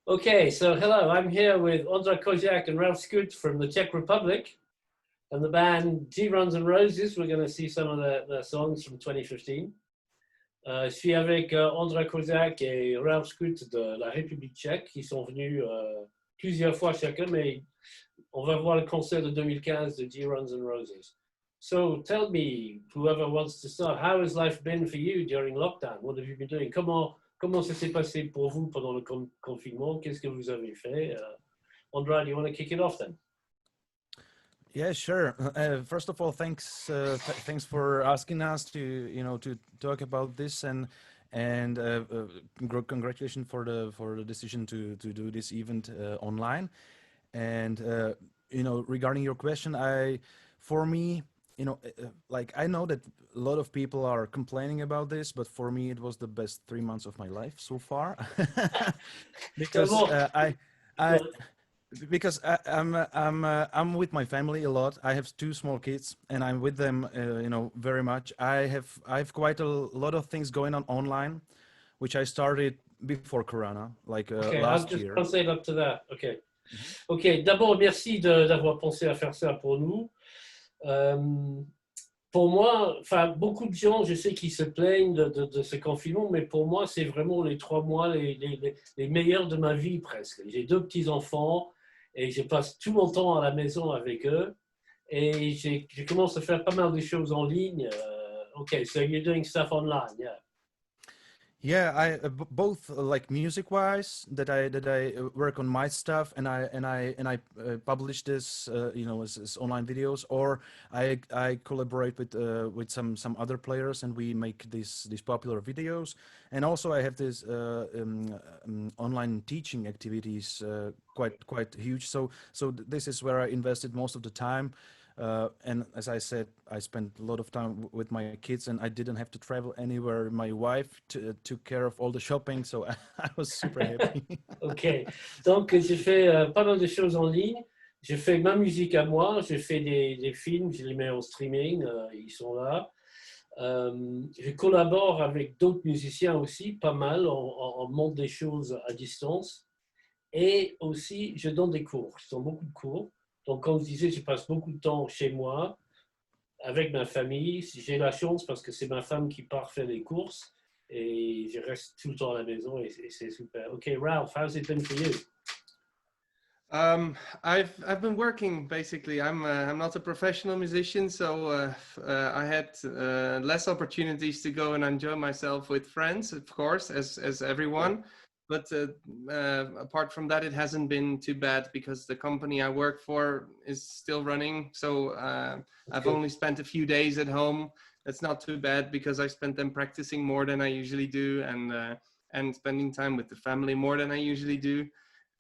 Okay, so hello, I'm here with Ondra, Kozek and Ralph Schutt from the Czech Republic and the band G-Runs and Roses. We're going to see some of their songs from 2015. Je suis avec Ondra Kozek et Ralph Schutt de la République tchèque qui sont venus plusieurs fois chacun, mais on va voir le concert de 2015 de G-Runs and Roses. So tell me, whoever wants to start, how has life been for you during lockdown? What have you been doing? Comment ça s'est passé pour vous pendant le confinement? Qu'est-ce que vous avez fait? Ondra, do you want to kick it off then? Yeah, sure. First of all, thanks for asking us to talk about this and congratulations for the decision to do this event online. And regarding your question, for me, like I know that a lot of people are complaining about this, but for me it was the best 3 months of my life so far. Because I'm with my family a lot. I have 2 small kids and I'm with them very much. I have quite a lot of things going on online, which I started before Corona, like last year. I'll just say up to that. Okay. Ok, d'abord, merci d'avoir pensé à faire ça pour nous. Pour moi, enfin, beaucoup de gens, je sais qu'ils se plaignent de ce confinement, mais pour moi, c'est vraiment les 3 mois les meilleurs de ma vie presque. J'ai 2 petits-enfants et je passe tout mon temps à la maison avec eux et je commence à faire pas mal de choses en ligne. Okay, so you're doing stuff online, yeah. Yeah, I both like music-wise that I work on my stuff and I publish this as online videos, or I collaborate with some other players and we make these popular videos, and also I have this online teaching activities quite huge. So this is where I invested most of the time. And as I said, I spent a lot of time with my kids and I didn't have to travel anywhere. My wife took care of all the shopping, so I was super happy. Ok, donc j'ai fait pas mal de choses en ligne. Je fais ma musique à moi, je fais des films, je les mets en streaming, ils sont là. Je collabore avec d'autres musiciens aussi, pas mal, on monte des choses à distance. Et aussi, je donne des cours, je donne beaucoup de cours. Donc, comme je disais, je passe beaucoup de temps chez moi, avec ma famille. J'ai la chance parce que c'est ma femme qui part faire les courses et je reste tout le temps à la maison et c'est super. Okay, Ralph, how's it been for you? I've been working basically. I'm not a professional musician, so I had less opportunities to go and enjoy myself with friends, of course, as everyone. But apart from that, it hasn't been too bad because the company I work for is still running. So I've only spent a few days at home. That's not too bad because I spent them practicing more than I usually do and spending time with the family more than I usually do.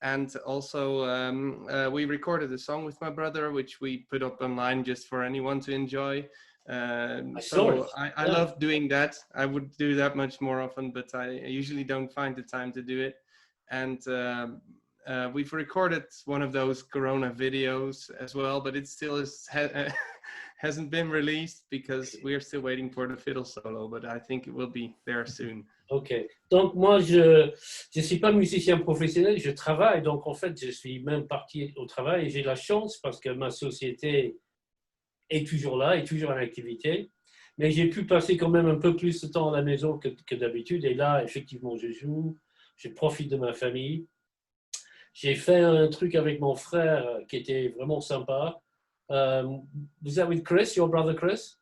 And also we recorded a song with my brother, which we put up online just for anyone to enjoy. I love doing that. I would do that much more often, but I usually don't find the time to do it. And we've recorded one of those Corona videos as well, but it still hasn't been released because we are still waiting for the fiddle solo, but I think it will be there soon. Ok, donc moi je suis pas musicien professionnel, je travaille, donc en fait je suis même parti au travail et j'ai la chance parce que ma société est toujours là, est toujours en activité, mais j'ai pu passer quand même un peu plus de temps à la maison que d'habitude, et là, effectivement, je joue, je profite de ma famille. J'ai fait un truc avec mon frère qui était vraiment sympa. Was that with Chris, your brother Chris?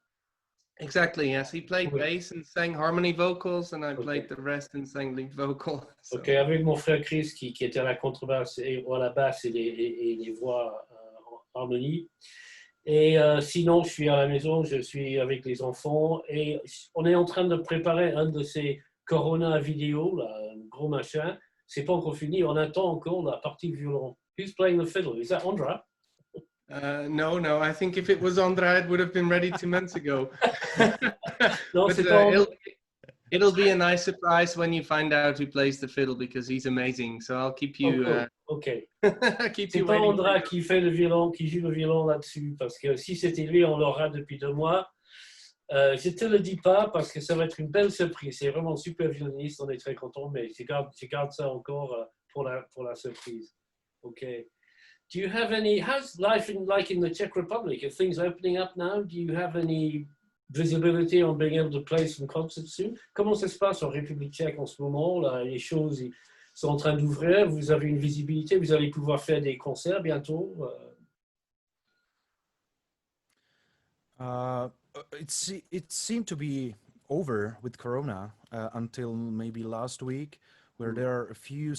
Exactly, yes. He played bass and sang harmony vocals, and I played the rest and sang lead vocal. So. Ok, avec mon frère Chris qui était à la contrebasse et à la basse et les voix en harmonie. Et sinon, je suis à la maison, je suis avec les enfants et on est en train de préparer un de ces Corona vidéos, là, un gros machin. C'est pas encore fini, on attend encore la partie violon. Who's playing the fiddle? Is that Ondra? No. I think if it was Ondra, it would have been ready 2 months ago. No, but, it'll be a nice surprise when you find out who plays the fiddle because he's amazing. So I'll keep you. Ok. Keep c'est you pas waiting. Ondra qui fait le violon, qui joue le violon là-dessus, parce que si c'était lui, on l'aura depuis 2 mois. Je te le dis pas parce que ça va être une belle surprise. C'est vraiment un super violoniste, on est très content, mais je garde ça encore pour la surprise. Okay. Do you have any, how's life like in the Czech Republic? Are things opening up now? Do you have any visibility on being able to play some concerts soon? Comment ça se passe en République tchèque en ce moment? Là, les choses sont en train d'ouvrir. Vous avez une visibilité. Vous allez pouvoir faire des concerts bientôt. It seemed to be over with Corona until maybe last week, where there are a few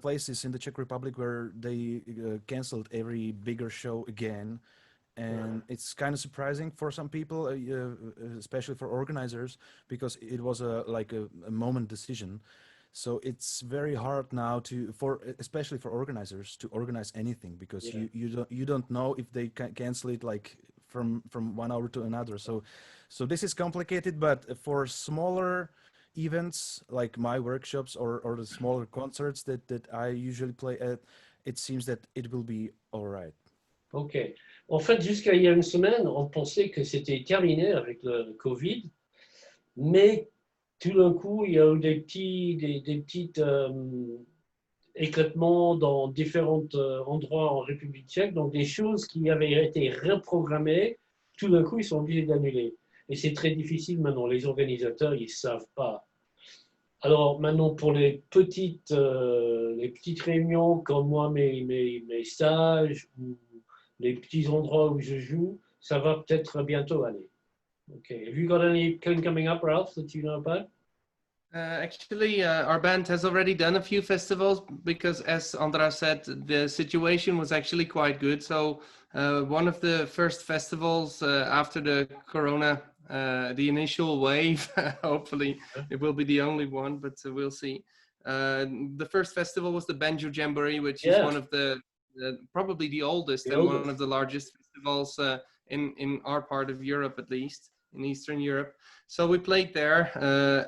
places in the Czech Republic where they canceled every bigger show again. And it's kind of surprising for some people, especially for organizers, because it was like a moment decision. So it's very hard now especially for organizers, to organize anything, because you don't know if they can cancel it like from 1 hour to another. So this is complicated. But for smaller events like my workshops or the smaller concerts that I usually play at, it seems that it will be all right. Ok. En fait, jusqu'à il y a une semaine, on pensait que c'était terminé avec le Covid, mais tout d'un coup, il y a eu des petites éclatements dans différents endroits en République tchèque, donc des choses qui avaient été reprogrammées, tout d'un coup, ils sont obligés d'annuler. Et c'est très difficile maintenant. Les organisateurs, ils ne savent pas. Alors maintenant, pour les petites réunions, comme moi, mes stages, ou les petits endroits où je joue, ça va peut-être bientôt aller. Okay. Have you got anything coming up, Ralph, that you know about? Actually, our band has already done a few festivals because, as Ondra said, the situation was actually quite good. So one of the first festivals after the Corona, the initial wave, hopefully it will be the only one, but we'll see. The first festival was the Banjo Jamboree, which is one of the probably the oldest and one of the largest festivals in our part of Europe, at least in Eastern Europe. So we played there,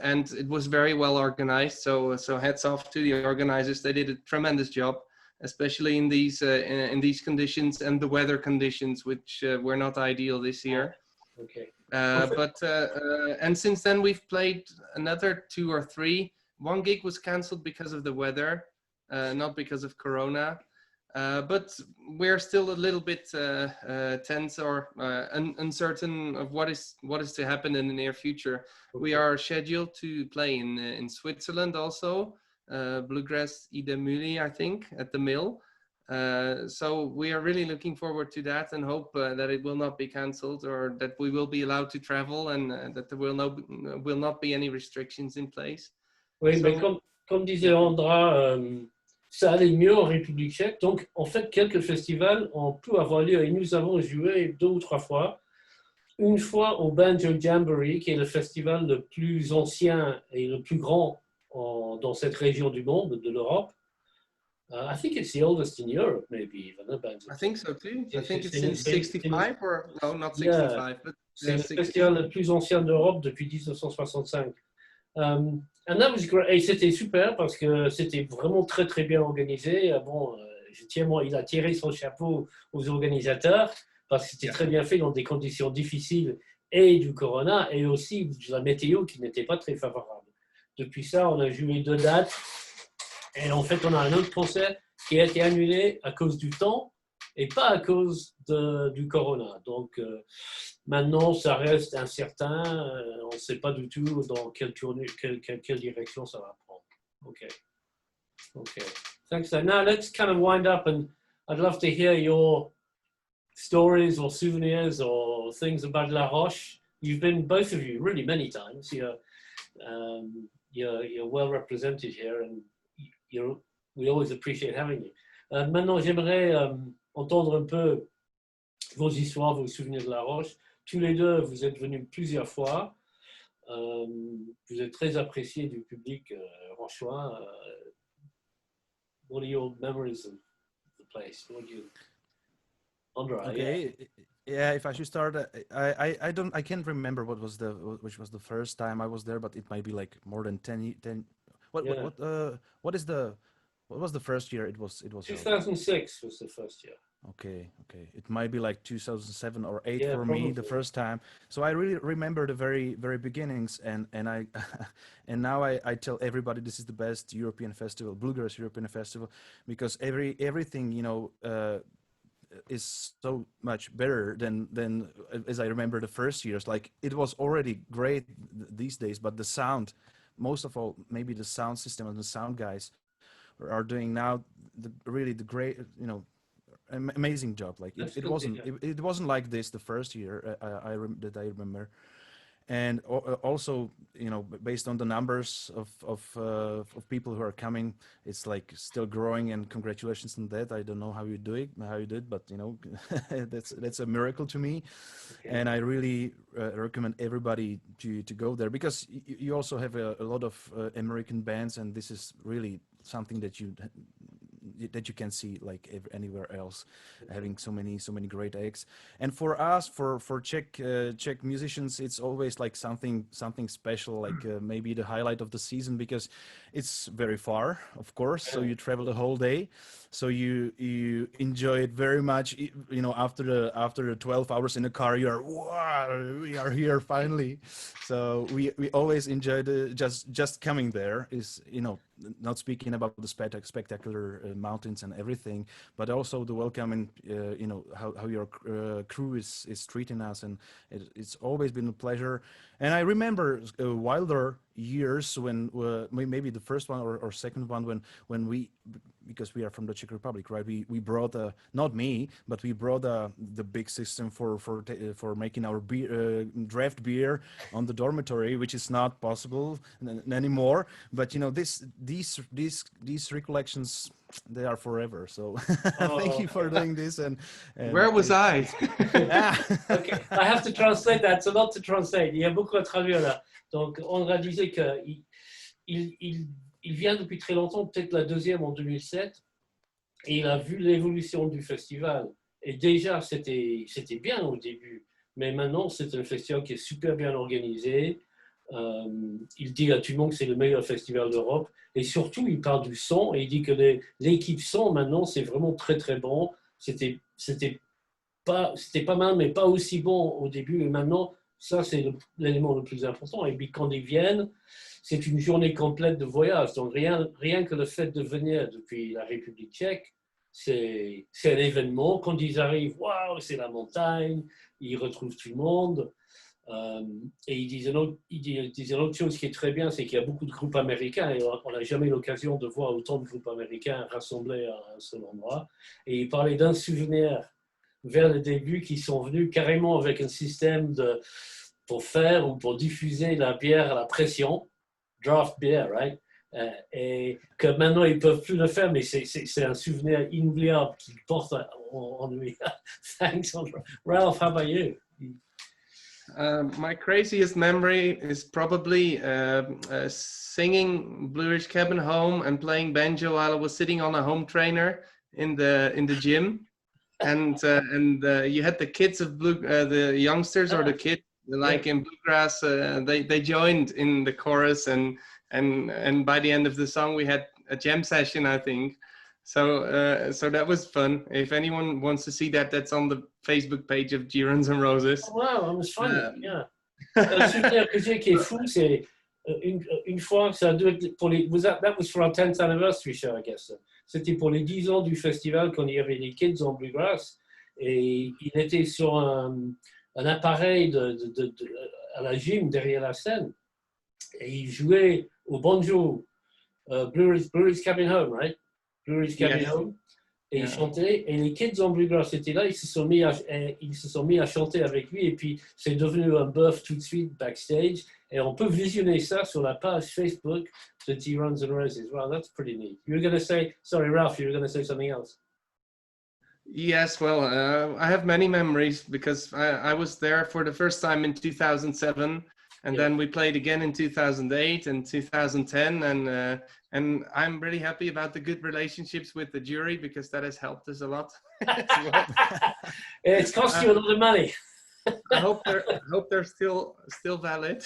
and it was very well organized. So hats off to the organizers. They did a tremendous job, especially in these conditions and the weather conditions, which were not ideal this year. Okay. And since then we've played another 2 or 3. One gig was canceled because of the weather, not because of Corona. But we're still a little bit tense or uncertain of what is to happen in the near future. Okay. We are scheduled to play in Switzerland also, Bluegrass Ida Muli, I think, at the Mill. So we are really looking forward to that and hope that it will not be cancelled, or that we will be allowed to travel, and that there will not be any restrictions in place. Oui, mais comme disait Ondra, ça allait mieux en République tchèque. Donc, en fait, quelques festivals ont pu avoir lieu et nous avons joué 2 ou 3 fois. Une fois au Banjo Jamboree, qui est le festival le plus ancien et le plus grand dans cette région du monde, de l'Europe. I think it's the oldest in Europe, maybe even. I think so too. I think it's since 65 or no, not 65, but c'est le festival le plus ancien d'Europe depuis 1965. And that was great. Et c'était super parce que c'était vraiment très très bien organisé. Bon, il a tiré son chapeau aux organisateurs parce que c'était très bien fait dans des conditions difficiles et du corona et aussi de la météo qui n'était pas très favorable. Depuis ça, on a joué 2 dates et en fait, on a un autre concert qui a été annulé à cause du temps et pas à cause du corona. Donc, maintenant, ça reste incertain. On ne sait pas du tout dans quelle direction ça va prendre. Okay. Thanks. So now let's kind of wind up, and I'd love to hear your stories or souvenirs or things about La Roche. You've been, both of you, really many times. You're well represented here, and we always appreciate having you. Maintenant, j'aimerais entendre un peu vos histoires, vos souvenirs de La Roche. Tous les deux, vous êtes venus plusieurs fois. Vous êtes très appréciés du public rochois. What are your memories of the place? What do you, Ondra? Okay, yeah. If I should start, I can't remember which was the first time I was there, but it might be like more than 10. What was the first year? It was 2006 was the first year. Okay, okay. It might be like 2007 or 8 Yeah, for me the probably. first time. So I really remember the very beginnings, and I and now I tell everybody this is the best European festival, bluegrass European festival, because everything is so much better than as I remember the first years. Like it was already great these days, but the sound, most of all, maybe the sound system and the sound guys are doing now really the great, amazing job. Like That's it good to wasn't hear. it wasn't like this the first year that I remember. And also, based on the numbers of people who are coming, it's like still growing. And congratulations on that. I don't know how you did, but that's a miracle to me. Okay. And I really recommend everybody to go there, because you also have a lot of American bands, and this is really something that you can see like anywhere else, having so many great acts. And for us, for Czech musicians, it's always like something special, like maybe the highlight of the season, because it's very far, of course. So Yeah. you travel the whole day, so you enjoy it very much. After the 12 hours in the car, you are, wow, we are here finally. So we always enjoy just coming there. Is not speaking about the spectacular mountains and everything, but also the welcome, and how your crew is treating us. And it's always been a pleasure. And I remember wilder years when maybe the first one or second one, when we, because we are from the Czech Republic, right? We brought not me, but we brought the big system for making our draft beer on the dormitory, which is not possible anymore. But these recollections, they are forever. So thank Oh, you for doing this. And Where was I? ah. okay. I have to translate that. So not to translate. Il y a beaucoup à traduire là. Donc, Ondra disait qu'il il vient depuis très longtemps, peut-être la deuxième en 2007, et il a vu l'évolution du festival. Et déjà, c'était bien au début, mais maintenant, c'est un festival qui est super bien organisé. Il dit à tout le monde que c'est le meilleur festival d'Europe. Et surtout, il parle du son, et il dit que l'équipe son, maintenant, c'est vraiment très, très bon. C'était pas mal, mais pas aussi bon au début. Et maintenant, ça, c'est l'élément le plus important. Et puis, quand ils viennent, c'est une journée complète de voyage. Donc, rien que le fait de venir depuis la République tchèque, c'est un événement. Quand ils arrivent, waouh, c'est la montagne, ils retrouvent tout le monde. Et ils disent une autre chose qui est très bien, c'est qu'il y a beaucoup de groupes américains, et on n'a jamais l'occasion de voir autant de groupes américains rassemblés à un seul endroit. Et ils parlaient d'un souvenir vers le début, qui sont venus carrément avec un système pour faire ou pour diffuser la bière à la pression, draft beer, right? Et que maintenant ils ne peuvent plus le faire, mais c'est un souvenir inoubliable qu'ils portent en lui. Thanks, Ralph, how about you? My craziest memory is probably singing Blue Ridge Cabin Home and playing banjo while I was sitting on a home trainer in the gym. And you had the kids of the youngsters or the kids like in bluegrass. They joined in the chorus, and by the end of the song we had a jam session, I think. So that was fun. If anyone wants to see that, that's on the Facebook page of Girons and Roses. Oh, wow, it was fun. Yeah. Un souvenir que j'ai qui est fou, c'est une fois, ça doit être pour that was for our 10th anniversary show, I guess. C'était pour les 10 ans du festival, quand il y avait les kids en bluegrass, et il était sur un appareil à la gym derrière la scène, et il jouait au banjo, Blue Ridge Cabin Home, right? Blue Ridge Cabin Home. Et il chantait, et les kids en bluegrass étaient là, ils se sont mis à chanter avec lui, et puis c'est devenu un bœuf tout de suite backstage. Et on peut visionner ça sur la page Facebook de Girons and Roses. Wow, that's pretty neat. You were going to say, sorry, Ralph, you were going to say something else. Yes, well, I have many memories, because I was there for the first time in 2007, and then we played again in 2008 and 2010, and I'm really happy about the good relationships with the jury, because that has helped us a lot. It's cost you a lot of money. I hope they're still valid.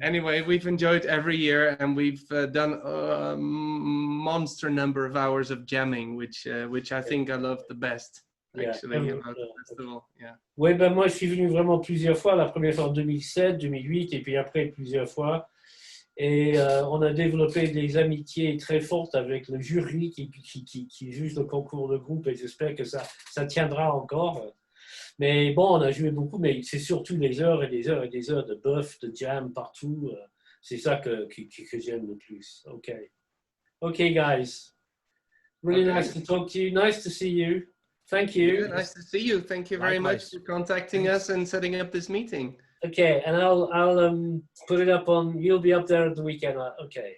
Anyway, we've enjoyed every year, and we've done a monster number of hours of jamming, which I think I love the best, actually, about the festival. Yeah. Oui, ben moi, je suis venu vraiment plusieurs fois. La première fois en 2007, 2008, et puis après plusieurs fois. Et on a développé des amitiés très fortes avec le jury qui juge le concours de groupe, et j'espère que ça tiendra encore. Mais bon, on a joué beaucoup, mais c'est surtout des heures et des heures et des heures de buff, de jam partout. C'est ça que j'aime le plus. OK. OK, guys. Really nice to talk to you. Nice to see you. Thank you. Yeah, nice to see you. Thank you very much for contacting us and setting up this meeting. Okay, and I'll put it up on. You'll be up there at the weekend. Okay.